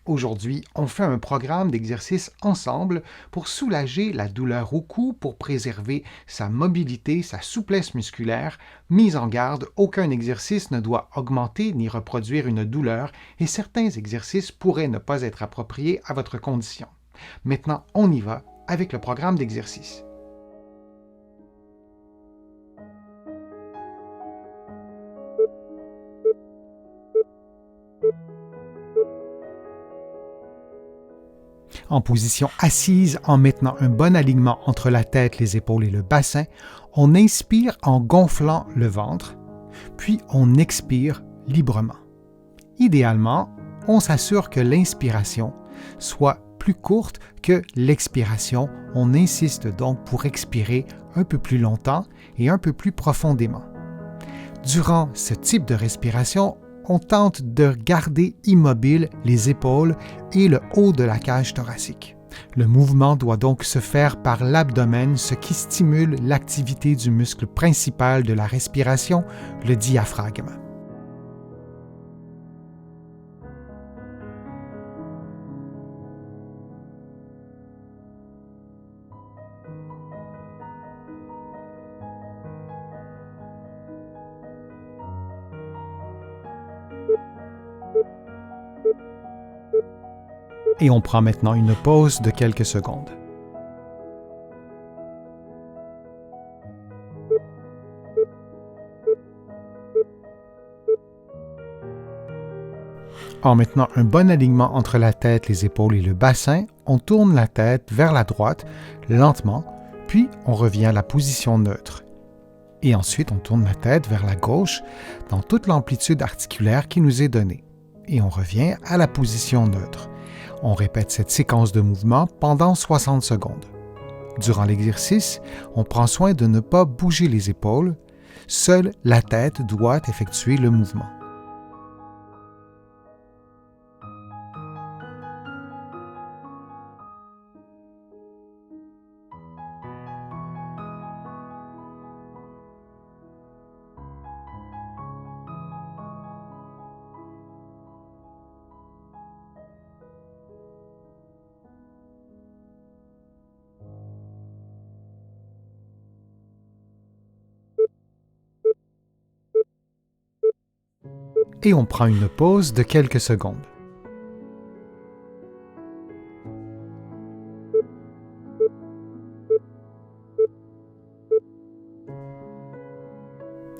Aujourd'hui, on fait un programme d'exercice ensemble pour soulager la douleur au cou, pour préserver sa mobilité, sa souplesse musculaire. Mise en garde, aucun exercice ne doit augmenter ni reproduire une douleur et certains exercices pourraient ne pas être appropriés à votre condition. Maintenant, on y va avec le programme d'exercice. En position assise, en maintenant un bon alignement entre la tête, les épaules et le bassin, on inspire en gonflant le ventre, puis on expire librement. Idéalement, on s'assure que l'inspiration soit plus courte que l'expiration. On insiste donc pour expirer un peu plus longtemps et un peu plus profondément. Durant ce type de respiration, on tente de garder immobiles les épaules et le haut de la cage thoracique. Le mouvement doit donc se faire par l'abdomen, ce qui stimule l'activité du muscle principal de la respiration, le diaphragme. Et on prend maintenant une pause de quelques secondes. En maintenant un bon alignement entre la tête, les épaules et le bassin, on tourne la tête vers la droite lentement, puis on revient à la position neutre. Et ensuite, on tourne la tête vers la gauche dans toute l'amplitude articulaire qui nous est donnée. Et on revient à la position neutre. On répète cette séquence de mouvements pendant 60 secondes. Durant l'exercice, on prend soin de ne pas bouger les épaules. Seule la tête doit effectuer le mouvement. Et on prend une pause de quelques secondes.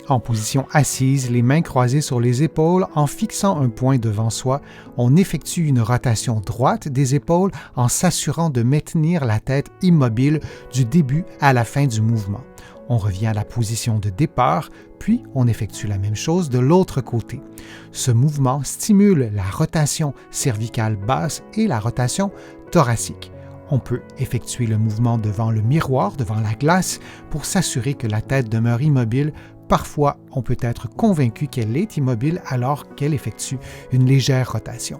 En position assise, les mains croisées sur les épaules, en fixant un point devant soi, on effectue une rotation droite des épaules en s'assurant de maintenir la tête immobile du début à la fin du mouvement. On revient à la position de départ, puis on effectue la même chose de l'autre côté. Ce mouvement stimule la rotation cervicale basse et la rotation thoracique. On peut effectuer le mouvement devant le miroir, devant la glace, pour s'assurer que la tête demeure immobile. Parfois, on peut être convaincu qu'elle est immobile alors qu'elle effectue une légère rotation.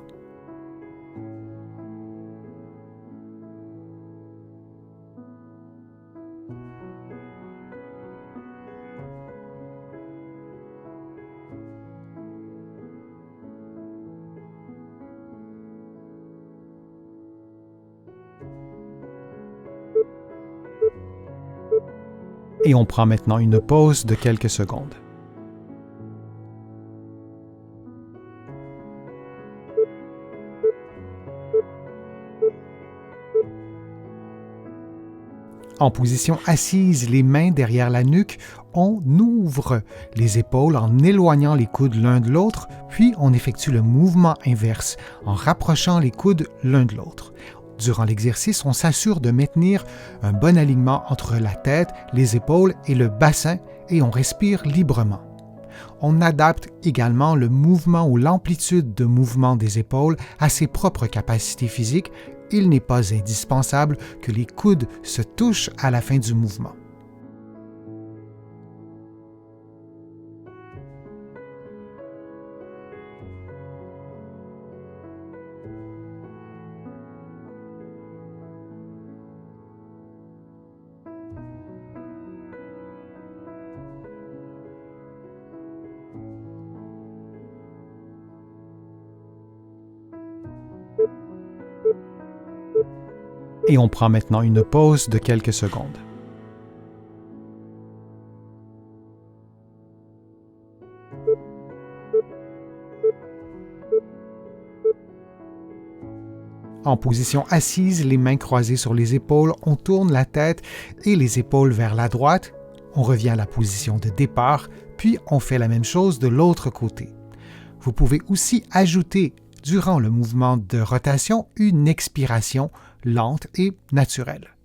Et on prend maintenant une pause de quelques secondes. En position assise, les mains derrière la nuque, on ouvre les épaules en éloignant les coudes l'un de l'autre, puis on effectue le mouvement inverse en rapprochant les coudes l'un de l'autre. Durant l'exercice, on s'assure de maintenir un bon alignement entre la tête, les épaules et le bassin et on respire librement. On adapte également le mouvement ou l'amplitude de mouvement des épaules à ses propres capacités physiques. Il n'est pas indispensable que les coudes se touchent à la fin du mouvement. Et on prend maintenant une pause de quelques secondes. En position assise, les mains croisées sur les épaules, on tourne la tête et les épaules vers la droite. On revient à la position de départ, puis on fait la même chose de l'autre côté. Vous pouvez aussi ajouter, durant le mouvement de rotation, une expiration lente et naturelle.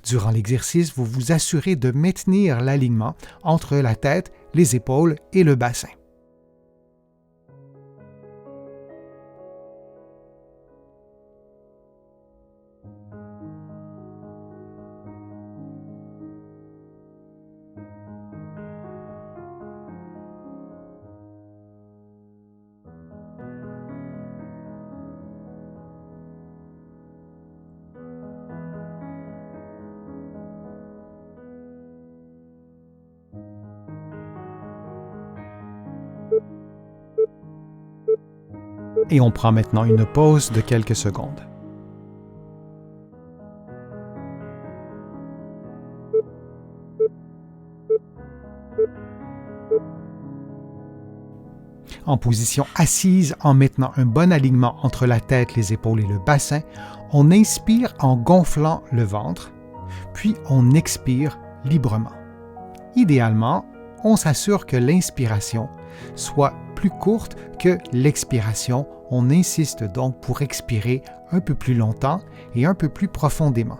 Durant l'exercice, vous vous assurez de maintenir l'alignement entre la tête, les épaules et le bassin. Et on prend maintenant une pause de quelques secondes. En position assise, en maintenant un bon alignement entre la tête, les épaules et le bassin, on inspire en gonflant le ventre, puis on expire librement. Idéalement, on s'assure que l'inspiration soit plus courte que l'expiration. On insiste donc pour expirer un peu plus longtemps et un peu plus profondément.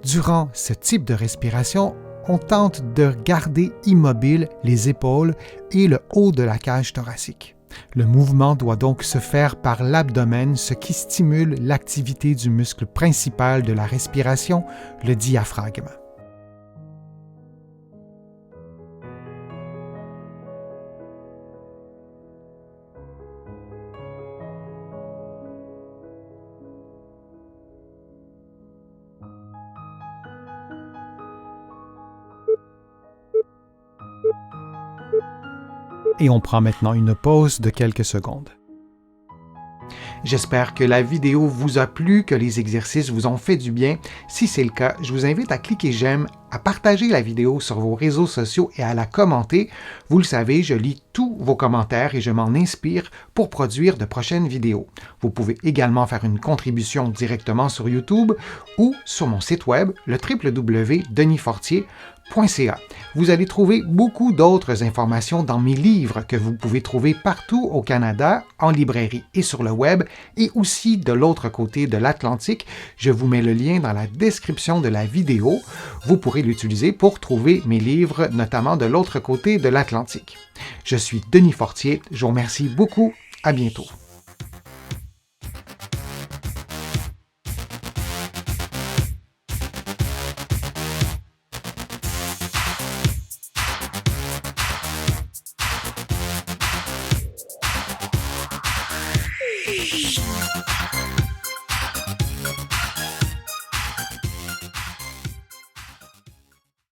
Durant ce type de respiration, on tente de garder immobile les épaules et le haut de la cage thoracique. Le mouvement doit donc se faire par l'abdomen, ce qui stimule l'activité du muscle principal de la respiration, le diaphragme. Et on prend maintenant une pause de quelques secondes. J'espère que la vidéo vous a plu, que les exercices vous ont fait du bien. Si c'est le cas, je vous invite à cliquer j'aime, à partager la vidéo sur vos réseaux sociaux et à la commenter. Vous le savez, je lis tous vos commentaires et je m'en inspire pour produire de prochaines vidéos. Vous pouvez également faire une contribution directement sur YouTube ou sur mon site web, le www.denisfortier.ca. Vous allez trouver beaucoup d'autres informations dans mes livres que vous pouvez trouver partout au Canada, en librairie et sur le web, et aussi de l'autre côté de l'Atlantique. Je vous mets le lien dans la description de la vidéo. Vous pourrez l'utiliser pour trouver mes livres, notamment de l'autre côté de l'Atlantique. Je suis Denis Fortier. Je vous remercie beaucoup. À bientôt.